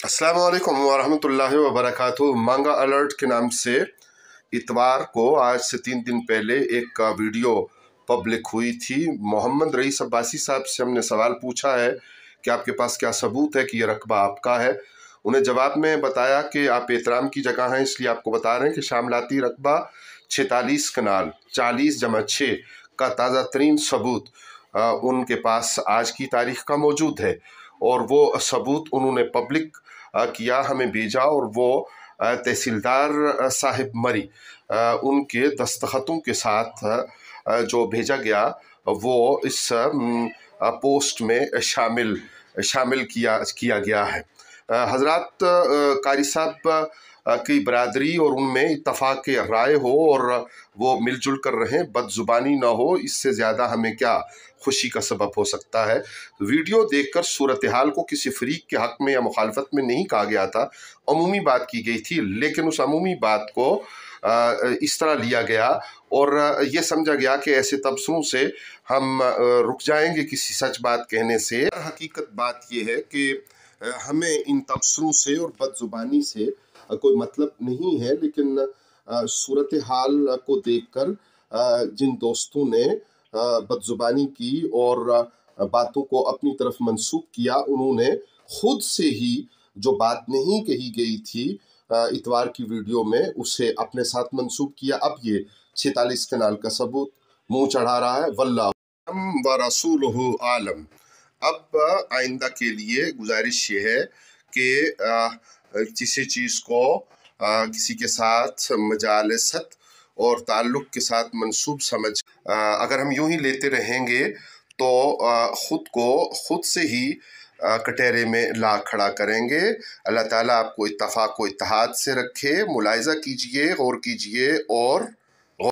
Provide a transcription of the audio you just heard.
अस्सलाम वालेकुम वरहमतुल्लाहि वबरकातुहू। मांगा अलर्ट के नाम से इतवार को आज से 3 दिन पहले एक वीडियो पब्लिक हुई थी। मोहम्मद रईस अब्बासी साहब से हमने सवाल पूछा है कि आपके पास क्या सबूत है कि ये रकबा आपका है। उन्हें जवाब में बताया कि आप एहतराम की जगह हैं, इसलिए आपको बता रहे हैं कि शामलाती रकबा 46 कनाल 40/6 का ताज़ा तरीन सबूत उनके पास आज की तारीख का मौजूद है, और वो सबूत उन्होंने पब्लिक किया, हमें भेजा, और वो तहसीलदार साहिब मरी उनके दस्तखतों के साथ जो भेजा गया वो इस पोस्ट में शामिल किया गया है। हजरत कारी साहब की बरादरी और उनमें इत्तफाक राय हो और वो मिलजुल कर रहें, बदजुबानी ना हो, इससे ज़्यादा हमें क्या खुशी का सबब हो सकता है। वीडियो देखकर सूरत हाल को किसी फरीक के हक़ में या मुखालफत में नहीं कहा गया था, अमूमी बात की गई थी, लेकिन उस अमूमी बात को इस तरह लिया गया और ये समझा गया कि ऐसे तबसरों से हम रुक जाएंगे किसी सच बात कहने से। हकीकत बात ये है कि हमें इन तबसरों से और बदजुबानी से कोई मतलब नहीं है, लेकिन सूरत हाल को देखकर जिन दोस्तों ने बदजुबानी की और बातों को अपनी तरफ मंसूब किया, उन्होंने खुद से ही जो बात नहीं कही गई थी इतवार की वीडियो में, उसे अपने साथ मंसूब किया। अब ये 46 कनाल का सबूत मुंह चढ़ा रहा है। वल्लाहु व रसूलुहु आलम। अब आइंदा के लिए गुजारिश ये है कि किसी चीज़ को किसी के साथ मजालसत और ताल्लुक़ के साथ मंसूब समझ अगर हम यूं ही लेते रहेंगे तो खुद से ही कटहरे में ला खड़ा करेंगे। अल्लाह ताला आपको इत्तफाक व इत्तेहाद से रखे। मुलाहिज़ा कीजिए, गौर कीजिए और